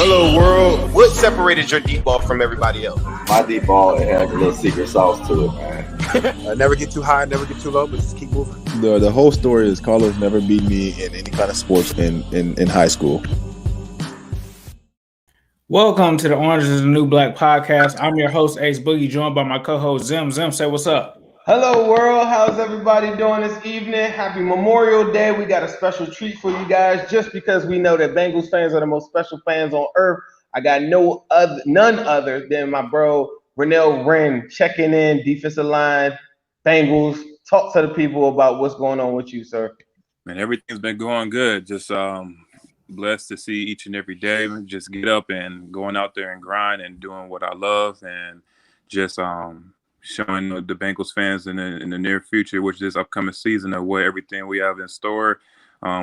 Hello, world. What separated your deep ball from everybody else? My deep ball, it has a little secret sauce to it, man. Never get too high, never get too low, but just keep moving. The whole story is Carlos never beat me in any kind of sports in high school. Welcome to the Orange is the New Black podcast. I'm your host, Ace Boogie, joined by my co-host, Zim. Zim, say what's up. Hello, world. How's everybody doing this evening? Happy Memorial Day. We got a special treat for you guys just because we know that Bengals fans are the most special fans on earth. I got none other than my bro, Renell Wren, checking in, defensive line, Bengals. Talk to the people about what's going on with you, sir. Man, everything's been going good. Just blessed to see each and every day. Just get up and going out there and grind and doing what I love, and just showing the Bengals fans in the near future, which is this upcoming season, of what everything we have in store.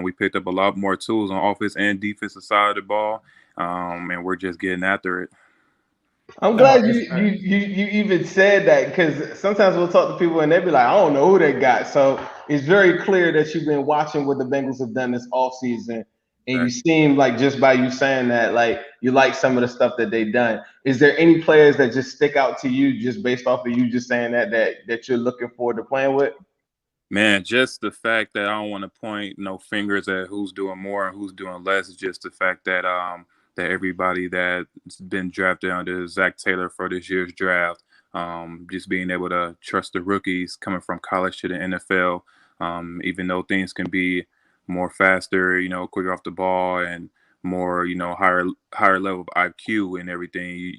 We picked up a lot more tools on offense and defensive side of the ball, and we're just getting after it. I'm glad you even said that, because sometimes we'll talk to people and they'll be like, I don't know who they got. So it's very clear that you've been watching what the Bengals have done this offseason. And you seem like, just by you saying that, like, you like some of the stuff that they've done. Is there any players that just stick out to you just based off of you just saying that you're looking forward to playing with? Man, just the fact that I don't want to point no fingers at who's doing more and who's doing less. Is just the fact that that everybody that's been drafted under Zach Taylor for this year's draft, just being able to trust the rookies coming from college to the NFL, even though things can be more faster, quicker off the ball, and more, higher level of IQ and everything.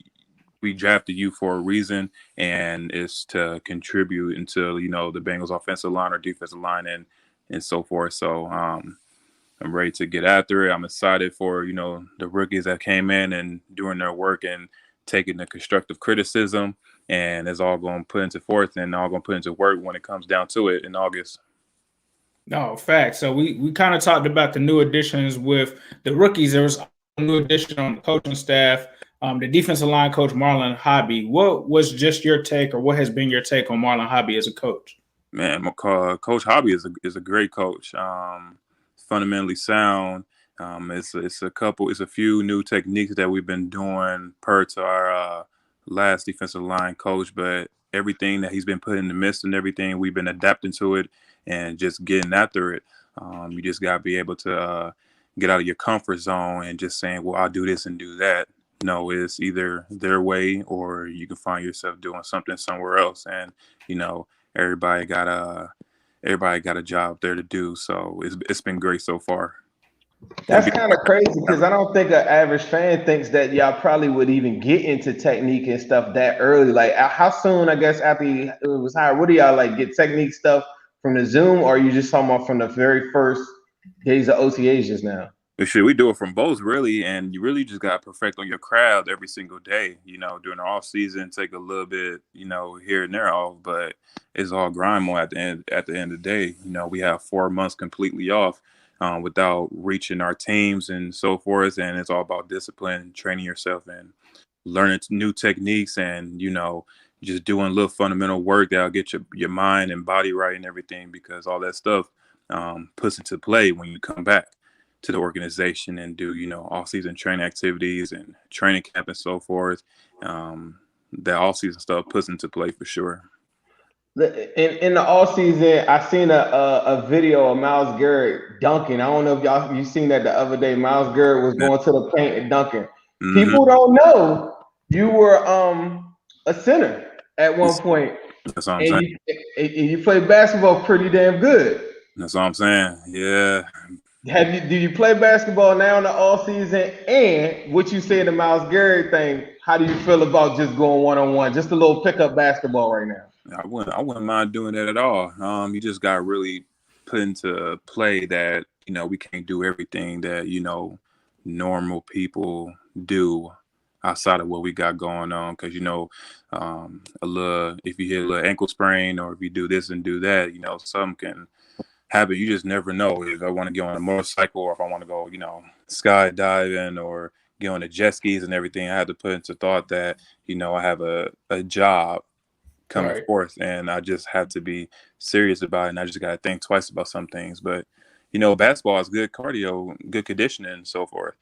We drafted you for a reason, and it's to contribute into, the Bengals offensive line or defensive line and so forth. So I'm ready to get after it. I'm excited for, the rookies that came in and doing their work and taking the constructive criticism, and it's all going to put into forth and all going to put into work when it comes down to it in August. No, facts. So we kind of talked about the new additions with the rookies. There was a new addition on the coaching staff. The defensive line coach, Marlon Hobby. What was just your take, or what has been your take on Marlon Hobby as a coach? Man, Coach Hobby is a great coach. Fundamentally sound. It's a few new techniques that we've been doing per to our last defensive line coach, but everything that he's been put in the midst and everything, we've been adapting to it and just getting after it. You just got to be able to get out of your comfort zone and just saying, well, I'll do this and do that. No, it's either their way or you can find yourself doing something somewhere else. And, everybody got a job there to do. So it's been great so far. That's kind of crazy, because I don't think an average fan thinks that y'all probably would even get into technique and stuff that early. Like, how soon, I guess, after it was hired, what do y'all like, get technique stuff from the Zoom, or are you just talking about from the very first days of OTAs just now? We do it from both, really, and you really just got to perfect on your craft every single day. During the off season, take a little bit, here and there off, but it's all grind mode at the end. At the end of the day, we have 4 months completely off without reaching our teams and so forth, and it's all about discipline, training yourself, and learning new techniques, and just doing a little fundamental work that'll get your mind and body right and everything, because all that stuff puts into play when you come back to the organization and do, off-season training activities and training camp and so forth. That off-season stuff puts into play for sure. In the off-season, I seen a video of Myles Garrett dunking. I don't know if you seen that the other day. Myles Garrett was going to the paint and dunking. Mm-hmm. People don't know you were a center at one point. That's what I'm saying. You played basketball pretty damn good. That's what I'm saying. Yeah. Do you play basketball now in the off season? And what you say in the Myles Garrett thing, how do you feel about just going one-on-one, just a little pickup basketball right now? I wouldn't mind doing that at all. You just got to really put into play that, we can't do everything that, normal people do outside of what we got going on. Because, if you hit a little ankle sprain, or if you do this and do that, something can happen. You just never know if I want to get on a motorcycle, or if I want to go, skydiving, or get on the jet skis and everything. I had to put into thought that, I have a job coming forth, and I just have to be serious about it. And I just got to think twice about some things. But, basketball is good cardio, good conditioning, and so forth.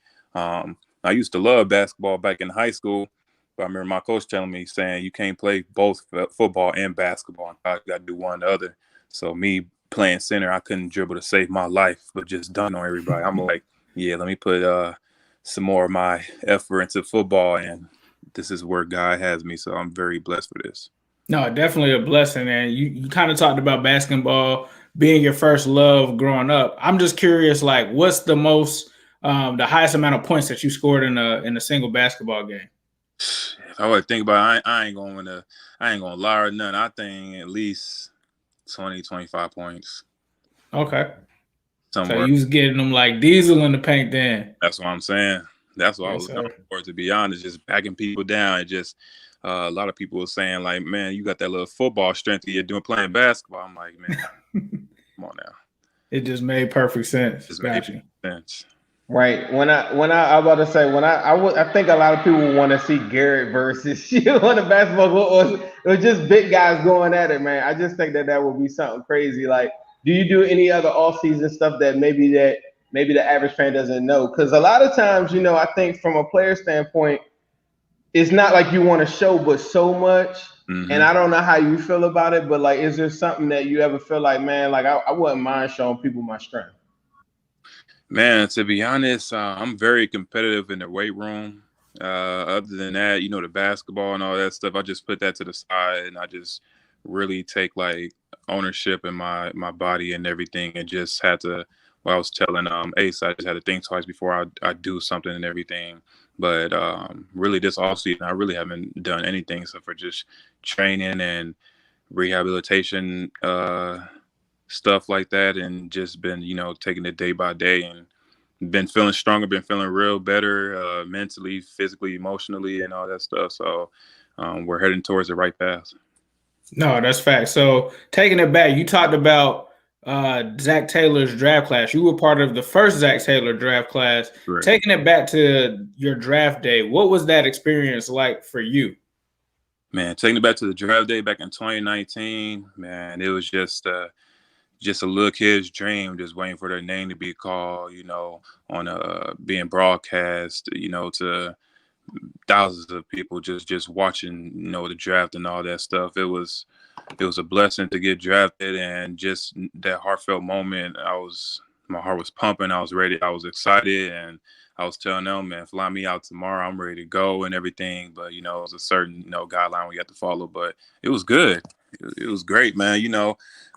I used to love basketball back in high school, but I remember my coach telling me, saying you can't play both football and basketball. You got to do one or the other. So me playing center, I couldn't dribble to save my life, but just dunk on everybody. I'm like, yeah, let me put some more of my effort into football, and this is where God has me. So I'm very blessed for this. No, definitely a blessing. And you kind of talked about basketball being your first love growing up. I'm just curious, like, what's the the highest amount of points that you scored in a single basketball game? If I would think about it, I ain't gonna lie or none. I think at least 20, 25 points. Okay. Somewhere. So you was getting them like diesel in the paint then. That's what I'm saying. That's what I was sir. looking for, to be honest, just backing people down. And just a lot of people were saying, like, man, you got that little football strength that you're playing basketball. I'm like, man, come on now. It just made perfect sense. Just Got made you. sense. Right. I about to say, I think a lot of people want to see Garrett versus you on the basketball, or just big guys going at it, man. I just think that would be something crazy. Like, do you do any other off-season stuff that maybe the average fan doesn't know? Because a lot of times, I think from a player standpoint, it's not like you want to show, but so much. Mm-hmm. And I don't know how you feel about it, but like, is there something that you ever feel like, man, like I wouldn't mind showing people my strength? Man, to be honest, I'm very competitive in the weight room. Other than that, the basketball and all that stuff, I just put that to the side, and I just really take like ownership in my body and everything, and just had to. Well, I was telling Ace, I just had to think twice before I do something and everything. But really, this offseason, I really haven't done anything except for just training and rehabilitation. Stuff like that, and just been taking it day by day, and been feeling stronger, been feeling real better, mentally, physically, emotionally, and all that stuff. So we're heading towards the right path. No, that's fact. So taking it back, you talked about Zach Taylor's draft class. You were part of the first Zach Taylor draft class. Right. Taking it back to your draft day, what was that experience like for you? Man, taking it back to the draft day back in 2019, man, it was just a little kid's dream, just waiting for their name to be called, on being broadcast, to thousands of people just watching, the draft and all that stuff. It was a blessing to get drafted, and just that heartfelt moment. My heart was pumping. I was ready. I was excited, and I was telling them, man, fly me out tomorrow. I'm ready to go and everything. But, it was a certain, guideline we have to follow. But it was good. It was great, man.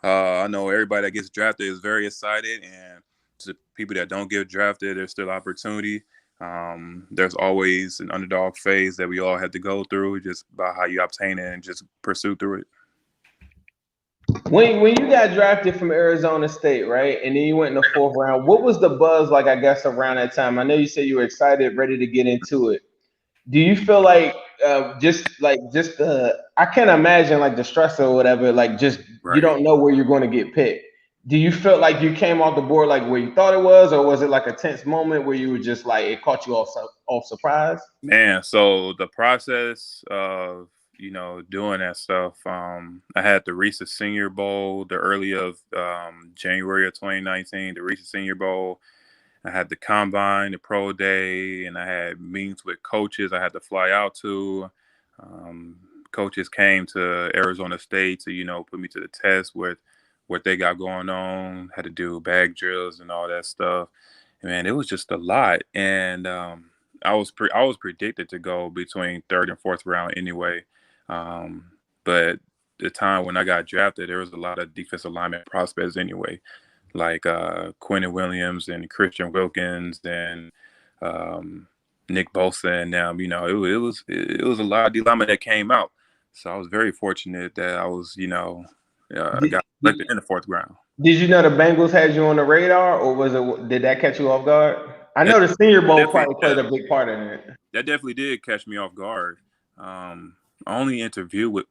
I know everybody that gets drafted is very excited. And to people that don't get drafted, there's still opportunity. There's always an underdog phase that we all have to go through, just about how you obtain it and just pursue through it. When you got drafted from Arizona State, right, and then you went in the 4th round, what was the buzz like, I guess, around that time? I know you said you were excited, ready to get into it. Do you feel like I can't imagine like the stress or whatever, like just Right. You don't know where you're going to get picked. Do you feel like you came off the board like where you thought it was, or was it like a tense moment where you were just like it caught you off surprise? Man, so the process of doing that stuff, I had the Reese's Senior Bowl, the early of January of 2019, the Reese's Senior Bowl. I had the combine, the pro day, and I had meetings with coaches I had to fly out to. Coaches came to Arizona State to, put me to the test with what they got going on, had to do bag drills and all that stuff. And man, it was just a lot. And I was predicted to go between 3rd and 4th round anyway. But the time when I got drafted, there was a lot of defensive lineman prospects anyway, like Quentin Williams and Christian Wilkins and Nick Bosa and them. It was a lot of D-linemen that came out. So I was very fortunate that I was, got selected in the 4th round. Did you know the Bengals had you on the radar, or did that catch you off guard? I know the Senior Bowl probably played a big part in it. That definitely did catch me off guard. I only interviewed with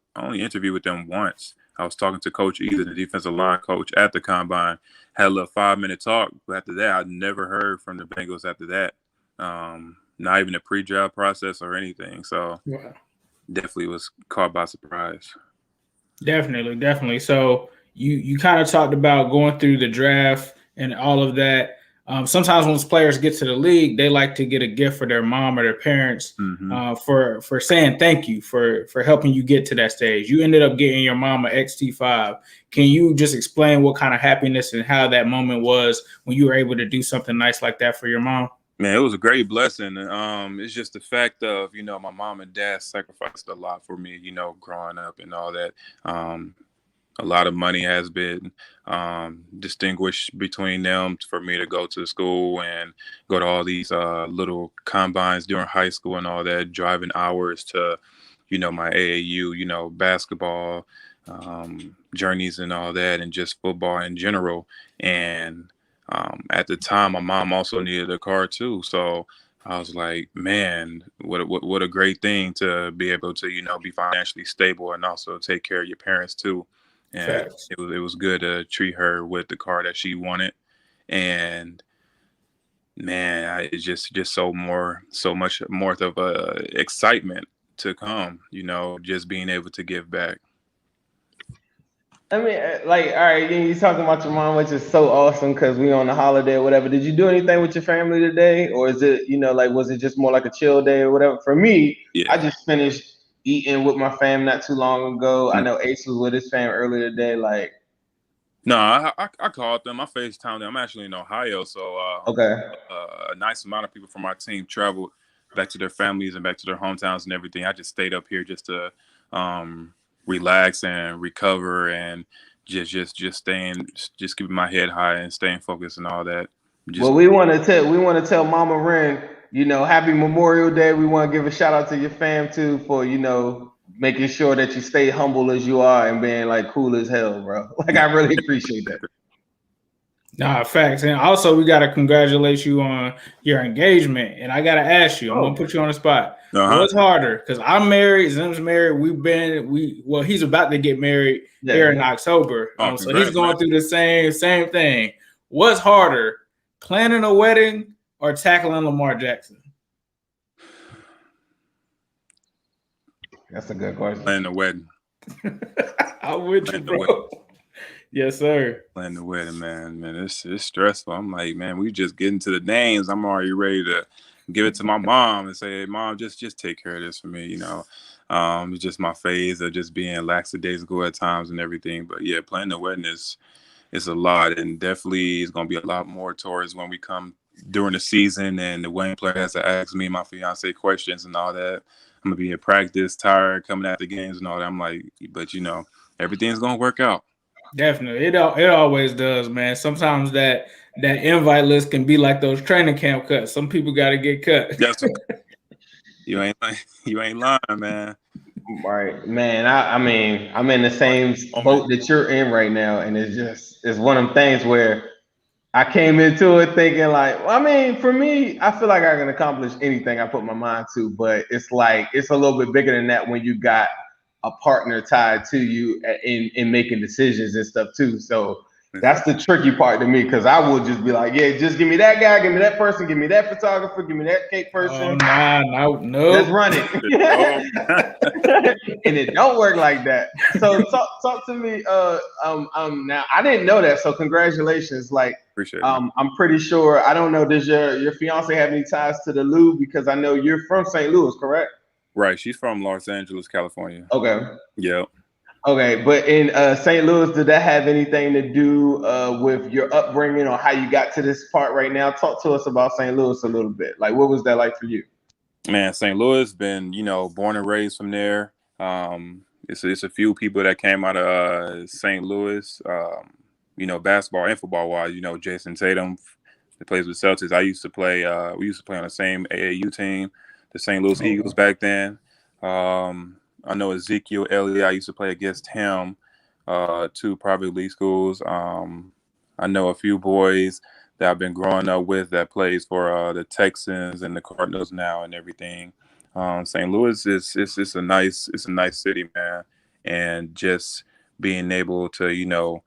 them once. I was talking to Coach Ethan, the defensive line coach, at the combine. Had a little 5-minute talk, but after that, I never heard from the Bengals after that. Not even a pre-draft process or anything. So Wow. Definitely was caught by surprise. Definitely. So you kind of talked about going through the draft and all of that. sometimes when players get to the league, they like to get a gift for their mom or their parents for saying thank you for helping you get to that stage. You ended up getting your mom an XT5. Can you just explain what kind of happiness and how that moment was when you were able to do something nice like that for your mom? Man, it was a great blessing. It's just the fact of, my mom and dad sacrificed a lot for me, growing up and all that. A lot of money has been distinguished between them for me to go to school and go to all these little combines during high school and all that, driving hours to, my AAU, basketball journeys and all that, and just football in general. And at the time, my mom also needed a car too. So I was like, man, what a great thing to be able to, be financially stable and also take care of your parents too. And it was good to treat her with the car that she wanted. And man, it's just so much more of excitement to come, just being able to give back. I mean, like, all right, you talking about your mom, which is so awesome because we on a holiday or whatever. Did you do anything with your family today? Or is it, was it just more like a chill day or whatever? For me, I just finished eating with my fam not too long ago. I know Ace was with his fam earlier today. Like, no, I called them. I FaceTimed them. I'm actually in Ohio, so a nice amount of people from our team traveled back to their families and back to their hometowns and everything. I just stayed up here just to relax and recover and just keeping my head high and staying focused and all that. We want to tell Mama Wren, happy Memorial Day. We want to give a shout out to your fam too for making sure that you stay humble as you are and being like cool as hell, bro. Like, I really appreciate that. Nah, facts. And also, we got to congratulate you on your engagement. And I got to ask you, I'm going to put you on the spot. What's harder? Because I'm married, Zim's married. He's about to get married here in October. So he's going through the same thing. What's harder, planning a wedding or tackling Lamar Jackson? That's a good question. Planning the wedding. I'm with you, bro. Yes, sir. Planning the wedding, man. It's stressful. I'm like, man, we just getting to the names. I'm already ready to give it to my mom and say, hey, Mom, just take care of this for me, It's just my phase of just being lackadaisical at times and everything. But yeah, planning the wedding is a lot, and definitely it's gonna be a lot more towards when we come during the season and the wedding player has to ask me, my fiance, questions and all that. I'm gonna be in practice, tired, coming out the games and all that. I'm like, but everything's gonna work out. Definitely, it always does, man. Sometimes that invite list can be like those training camp cuts. Some people got to get cut. Yes, you ain't lying, man. Right, man. I mean, I'm in the same boat that you're in right now, and it's one of them things where I came into it thinking like, for me, I feel like I can accomplish anything I put my mind to, but it's like it's a little bit bigger than that when you got a partner tied to you in making decisions and stuff too. So that's the tricky part to me, because I will just be like, yeah, just give me that guy, give me that person, give me that photographer, give me that cake person. No. Let's run it. And it don't work like that. So talk to me. Now I didn't know that. So congratulations. Like, appreciate it. I'm pretty sure. I don't know. Does your fiance have any ties to the Lou? Because I know you're from St. Louis, correct? Right. She's from Los Angeles, California. Okay. Yeah. Okay, but in St. Louis, did that have anything to do with your upbringing or how you got to this part right now? Talk to us about St. Louis a little bit. Like, what was that like for you? Man, St. Louis, been, born and raised from there. It's a few people that came out of St. Louis, basketball and football wise. Jason Tatum, that plays with Celtics. We used to play on the same AAU team, the St. Louis Eagles back then. I know Ezekiel Elliott. I used to play against him, 2 private league schools. I know a few boys that I've been growing up with that plays for the Texans and the Cardinals now and everything. St. Louis it's a nice city, man, and just being able to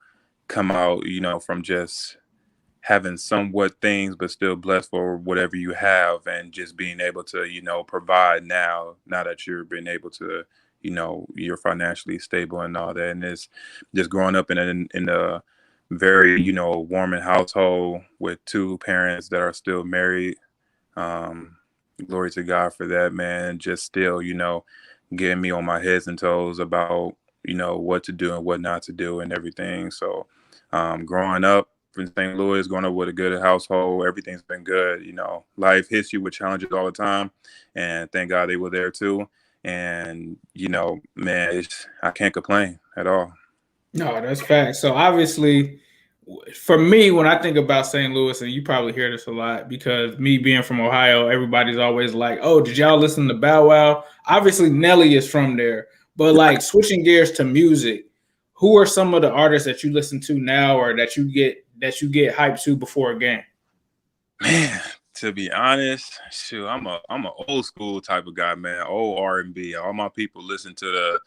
come out from just having somewhat things but still blessed for whatever you have, and just being able to provide now that you're being able to you're financially stable and all that. And it's just growing up in a very, warming household with two parents that are still married. Glory to God for that, man. Just still, getting me on my heads and toes about, what to do and what not to do and everything. So growing up in St. Louis, growing up with a good household, everything's been good. Life hits you with challenges all the time. And thank God they were there too. And, man, I can't complain at all. No, that's fact. So obviously, for me, when I think about St. Louis, and you probably hear this a lot because me being from Ohio, everybody's always like, "Oh, did y'all listen to Bow Wow?" Obviously, Nelly is from there, but like switching gears to music, who are some of the artists that you listen to now, or that you get hyped to before a game? Man, to be honest, shoot, I'm a old school type of guy, man. Old R&B. All my people listen to the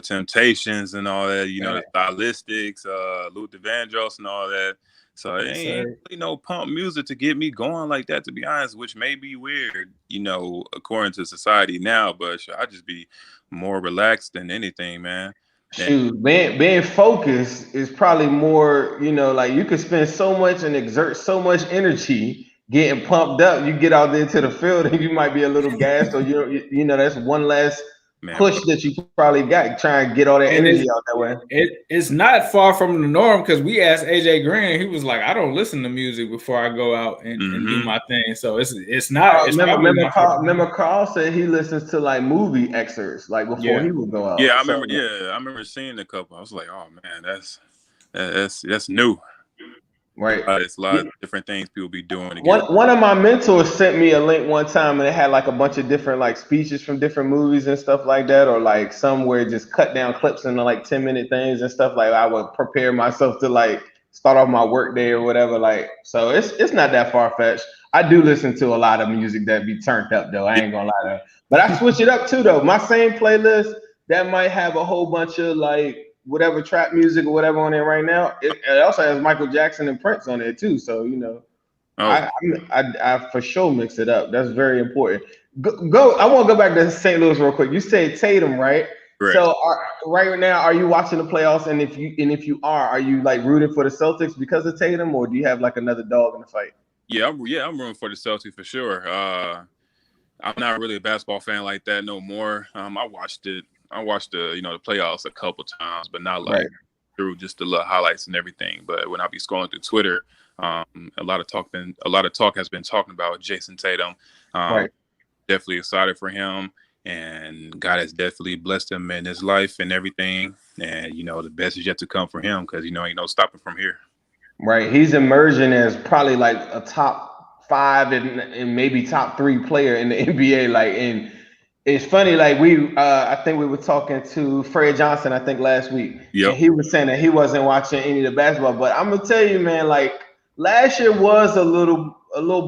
Temptations and all that, the Stylistics, Luther Vandross and all that. So it ain't really no pump music to get me going like that, to be honest, which may be weird, according to society now, but I just be more relaxed than anything, man. Shoot, being focused is probably more, like you could spend so much and exert so much energy getting pumped up. You get out there into the field and you might be a little gassed, or that's one less push that you probably got, trying to get all that energy out that way. It's not far from the norm, because we asked AJ Green, he was like, "I don't listen to music before I go out and do my thing." So it's not. Remember Carl said he listens to like movie excerpts like before he would go out. Yeah, I remember. Yeah, I remember seeing a couple. I was like, "Oh man, that's new." Right. It's a lot of different things people be doing. One of my mentors sent me a link one time, and it had like a bunch of different like speeches from different movies and stuff like that, or like somewhere just cut down clips into like 10-minute things and stuff. Like I would prepare myself to like start off my work day or whatever. Like, so it's not that far fetched. I do listen to a lot of music that be turned up though. I ain't gonna lie to you. But I switch it up too though. My same playlist that might have a whole bunch of like whatever trap music or whatever on there right now. It also has Michael Jackson and Prince on there too. So I for sure mix it up. That's very important. Go. I want to go back to St. Louis real quick. You said Tatum, right? Correct. So right now, are you watching the playoffs? And if you are you like rooting for the Celtics because of Tatum, or do you have like another dog in the fight? Yeah, I'm rooting for the Celtics for sure. I'm not really a basketball fan like that no more. I watched the the playoffs a couple times, but not like through just the little highlights and everything. But when I be scrolling through Twitter, a lot of talk has been talking about Jason Tatum. Definitely excited for him, and God has definitely blessed him in his life and everything. And the best is yet to come for him, because ain't no stopping from here. Right, he's emerging as probably like a top 5 and maybe top 3 player in the NBA. Like, and it's funny, like I think we were talking to Fred Johnson, I think last week. Yep. And he was saying that he wasn't watching any of the basketball. But I'm gonna tell you, man, like last year was a little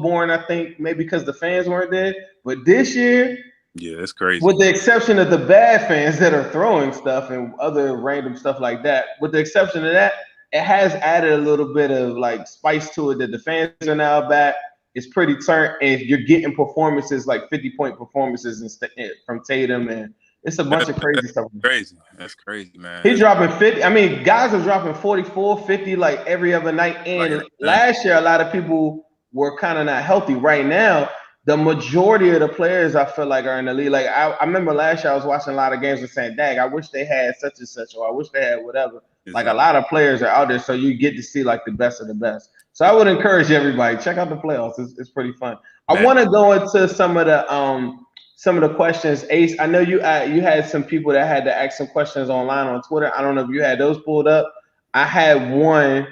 boring, I think, maybe because the fans weren't there. But this year, yeah, it's crazy. With the exception of the bad fans that are throwing stuff and other random stuff like that, with the exception of that, it has added a little bit of like spice to it that the fans are now back. It's pretty turned, and you're getting performances like 50-point performances from Tatum, and it's a bunch of crazy stuff. That's crazy, man. He's dropping 50. I mean, guys are dropping 44, 50 like every other night. And last year, a lot of people were kind of not healthy. Right now, the majority of the players I feel like are in the league. Like I remember last year, I was watching a lot of games and saying, "Dang, I wish they had such and such, or I wish they had whatever." Like a lot of players are out there, so you get to see like the best of the best. So I would encourage everybody, check out the playoffs. It's pretty fun. I want to go into some of the questions. Ace, I know you had some people that had to ask some questions online on Twitter. I don't know if you had those pulled up. I had one.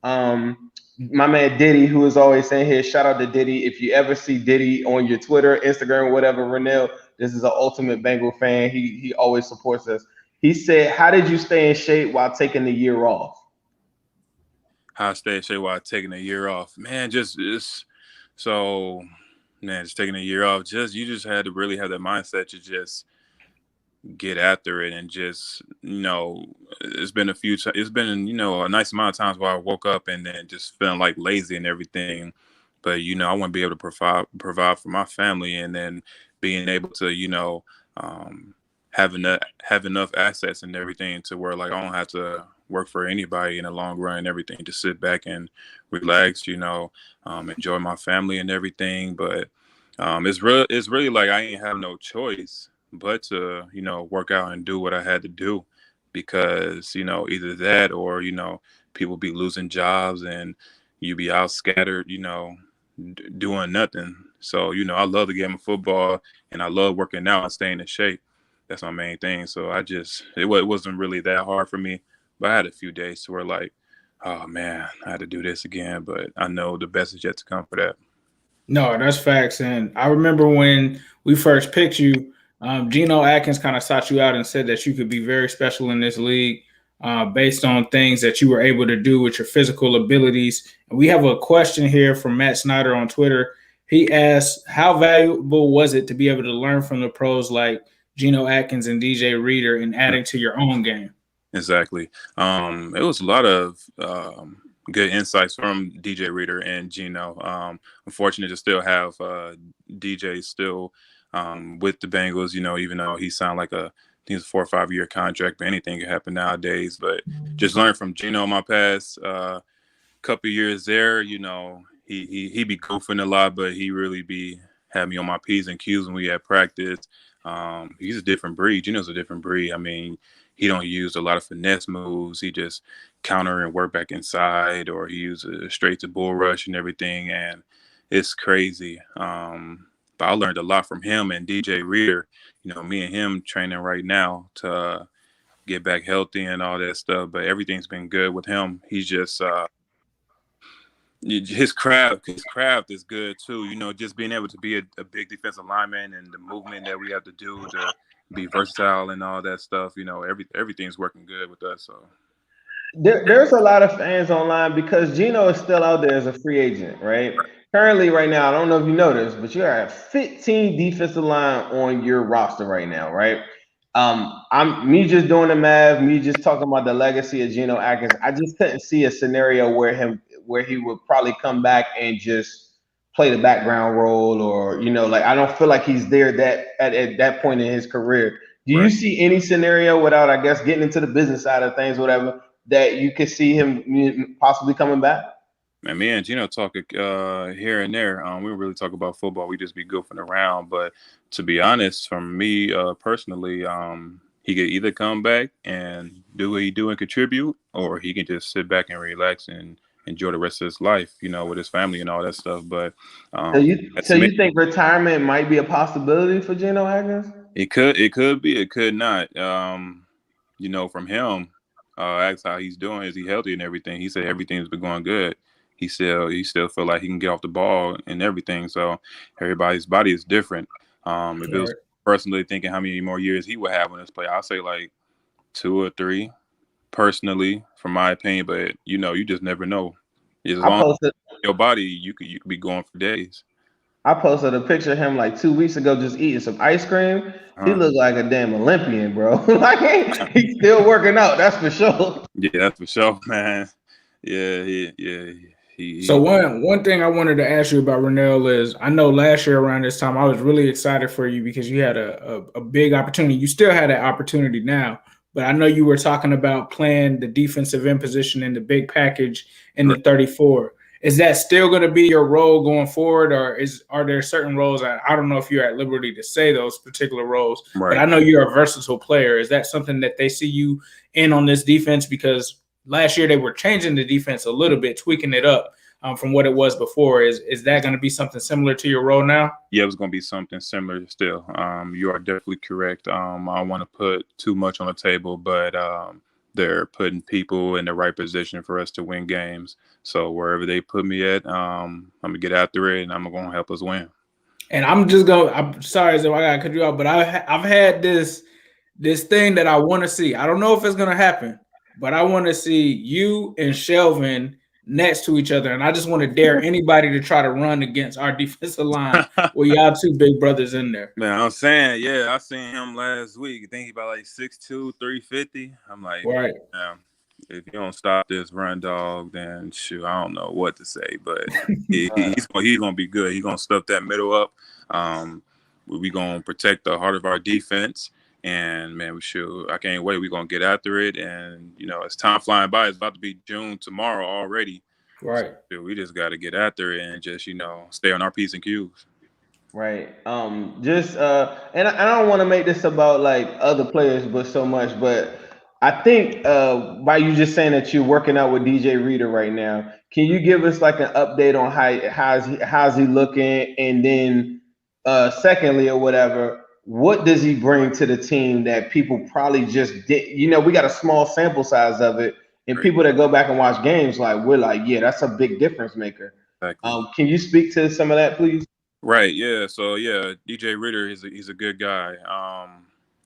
My man Diddy, who is always saying here, shout out to Diddy. If you ever see Diddy on your Twitter, Instagram, whatever, Renell, this is an ultimate Bengal fan. He always supports us. He said, "How did you stay in shape while taking the year off?" How I stay in shape while taking a year off, man. Just taking a year off. You just had to really have that mindset to just get after it, and just it's been a nice amount of times where I woke up and then just feeling like lazy and everything, but I want to be able to provide for my family, and then being able to have enough assets and everything to where like I don't have to work for anybody in the long run and everything, to sit back and relax, enjoy my family and everything. But it's really like I ain't have no choice but to, work out and do what I had to do, because, either that or, people be losing jobs and you be out scattered, doing nothing. So, I love the game of football and I love working out and staying in shape. That's my main thing. So it wasn't really that hard for me, but I had a few days where like, oh man, I had to do this again, but I know the best is yet to come for that. No, that's facts. And I remember when we first picked you, Geno Atkins kind of sought you out and said that you could be very special in this league based on things that you were able to do with your physical abilities. And we have a question here from Matt Snyder on Twitter. He asked, how valuable was it to be able to learn from the pros like Geno Atkins and DJ Reader and adding to your own game? Exactly. It was a lot of good insights from DJ Reader and Geno. I'm fortunate to still have DJ still with the Bengals, even though he signed like I think it's a 4 or 5 year contract, but anything can happen nowadays. But just learn from Geno my past couple years there, he be goofing a lot, but he really had me on my P's and Q's when we had practice. He's a different breed. Geno's a different breed. I mean, he don't use a lot of finesse moves. He just counter and work back inside, or he uses straight to bull rush and everything. And it's crazy. But I learned a lot from him and DJ Reader. Me and him training right now to get back healthy and all that stuff. But everything's been good with him. He's just his craft is good too. Just being able to be a big defensive lineman and the movement that we have to do to be versatile and all that stuff. Everything's working good with us. So there's a lot of fans online because Geno is still out there as a free agent, right? Currently, right now, I don't know if you know this, but you are at 15 defensive line on your roster right now, right? I'm just doing the math, me just talking about the legacy of Geno Atkins. I just couldn't see a scenario where he would probably come back and just play the background role, or I don't feel like he's there at that point in his career. Do you see any scenario, without I guess getting into the business side of things, whatever, that you could see him possibly coming back? Man, me and Geno talk here and there. We don't really talk about football. We just be goofing around. But to be honest, from me personally, he could either come back and do what he do and contribute, or he can just sit back and relax and enjoy the rest of his life, with his family and all that stuff. But so you think retirement might be a possibility for Geno Atkins? It could be, it could not. From him, asked how he's doing, is he healthy and everything. He said everything's been going good. He still feel like he can get off the ball and everything. So everybody's body is different. If it was personally thinking how many more years he would have on this play, I'll say like 2 or 3, personally, from my opinion. But you just never know. As long as your body, you could be going for days. I posted a picture of him like 2 weeks ago, just eating some ice cream. He looked like a damn Olympian, bro. Like he's still working out. That's for sure. Yeah, that's for sure, man. Yeah. So one thing I wanted to ask you about Renell is, I know last year around this time I was really excited for you because you had a big opportunity. You still had that opportunity now, but I know you were talking about playing the defensive end position in the big package in the 34. Is that still going to be your role going forward, or are there certain roles? I don't know if you're at liberty to say those particular roles, right, but I know you're a versatile player. Is that something that they see you in on this defense? Because last year they were changing the defense a little bit, tweaking it up from what it was before. Is that going to be something similar to your role now? Yeah, it's going to be something similar still. You are definitely correct. I don't want to put too much on the table, but they're putting people in the right position for us to win games. So wherever they put me at, I'm going to get after it, and I'm going to help us win. And I'm sorry, so I got to cut you off, but I've had this thing that I want to see. I don't know if it's going to happen, but I want to see you and Shelvin next to each other, and I just want to dare anybody to try to run against our defensive line with y'all two big brothers in there. Man, I'm saying, yeah, I seen him last week. I think he about like 6'2", 350. I'm like, right. If you don't stop this run, dog, then shoot, I don't know what to say. But he's gonna be good. He's gonna stuff that middle up. We're gonna protect the heart of our defense, And man, I can't wait. We're gonna get after it, and it's time flying by. It's about to be June tomorrow already. Right. So we just got to get after it and just stay on our P's and Q's. Right. And I don't want to make this about like other players, but so much. But I think by you just saying that you're working out with DJ Reader right now, can you give us like an update on how's he looking, and then secondly or whatever, what does he bring to the team that people probably just did? We got a small sample size of it, and people that go back and watch games we're like, yeah, that's a big difference maker. Exactly. Can you speak to some of that, please? Right. Yeah. So yeah, DJ Ritter he's a good guy.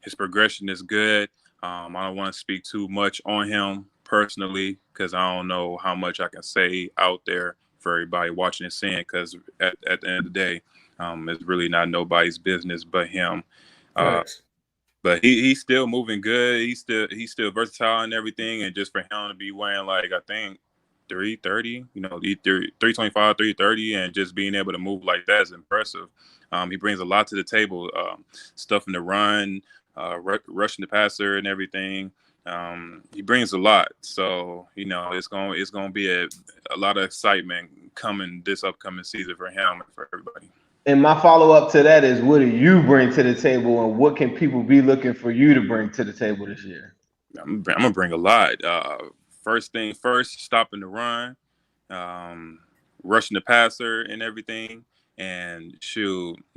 His progression is good. I don't want to speak too much on him personally because I don't know how much I can say out there for everybody watching and seeing. Because at the end of the day, it's really not nobody's business but him. But he's still moving good. He's still versatile and everything. And just for him to be wearing I think 330, 325, 330, and just being able to move like that is impressive. He brings a lot to the table, stuffing the run, rushing the passer and everything. He brings a lot. So, it's going to be a lot of excitement coming this upcoming season for him and for everybody. And my follow-up to that is, what do you bring to the table, and what can people be looking for you to bring to the table this year? I'm going to bring a lot. First thing first, stopping the run, rushing the passer and everything, and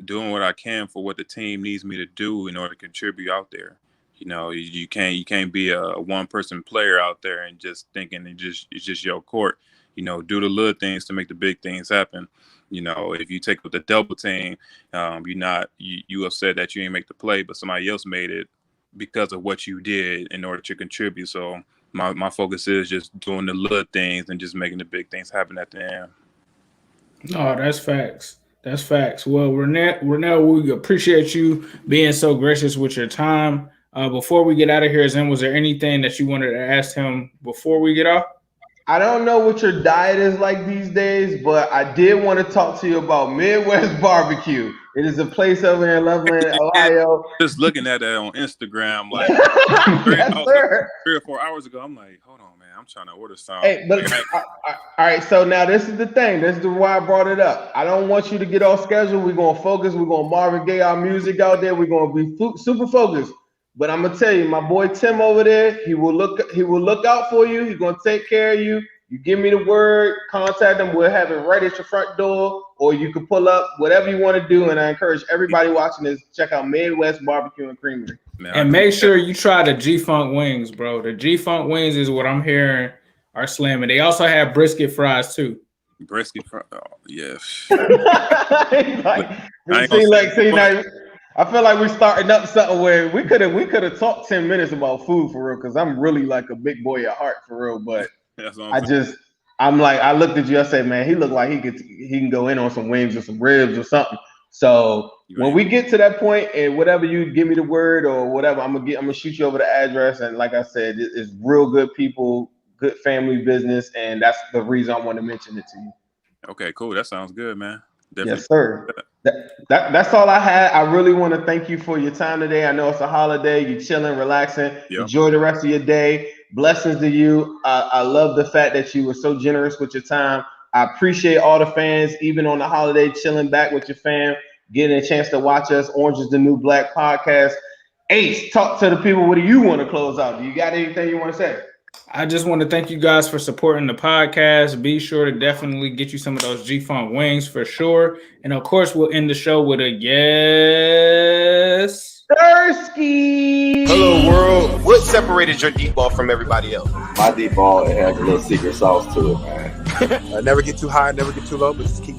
doing what I can for what the team needs me to do in order to contribute out there. You can't be a one-person player out there and just thinking it's just your court. Do the little things to make the big things happen. If you take with the double team, you upset that you didn't make the play, but somebody else made it because of what you did in order to contribute. So my focus is just doing the little things and just making the big things happen at the end. No, that's facts. That's facts. Well, Renell, we appreciate you being so gracious with your time. Before we get out of here, Zen, was there anything that you wanted to ask him before we get off? I don't know what your diet is like these days, but I did want to talk to you about Midwest Barbecue. It is a place over in Loveland, Ohio. Just looking at that on Instagram, yes, sir. 3 or 4 hours ago, I'm like, hold on, man, I'm trying to order something. Hey, but all right, so now this is the thing. This is why I brought it up. I don't want you to get off schedule. We're gonna focus. We're gonna Marvin Gaye our music out there. We're gonna be super focused. But I'm gonna tell you, my boy Tim over there, he will look out for you. He's gonna take care of you. You give me the word, contact him. We'll have it right at your front door, or you can pull up, whatever you want to do. And I encourage everybody watching this, check out Midwest Barbecue and Creamery. And make sure you try the G-Funk wings, bro. The G-Funk wings is what I'm hearing are slamming. They also have brisket fries too. Brisket fries, oh, yes. I feel like we're starting up something where we could have talked 10 minutes about food for real, because I'm really like a big boy at heart for real. But I looked at you, I said, man, he looked like he can go in on some wings or some ribs or something. So when we get to that point, and whatever you give me the word or whatever, I'm gonna shoot you over the address. And like I said, it's real good people, good family business, and that's the reason I want to mention it to you. Okay, cool. That sounds good, man. Definitely. Yes, sir. That's all I had. I really want to thank you for your time today. I know it's a holiday. You're chilling, relaxing. Yep. Enjoy the rest of your day. Blessings to you. I love the fact that you were so generous with your time. I appreciate all the fans, even on the holiday, chilling back with your fam, getting a chance to watch us. Orange is the New Black podcast. Ace, talk to the people. What do you want to close out? Do you got anything you want to say? I just want to thank you guys for supporting the podcast. Be sure to definitely get you some of those G-Funk wings for sure. And of course, we'll end the show with a yes. Thirsty. Hello, world. What separated your deep ball from everybody else? My deep ball, it has a little secret sauce to it, man. Never get too high, never get too low, but just keep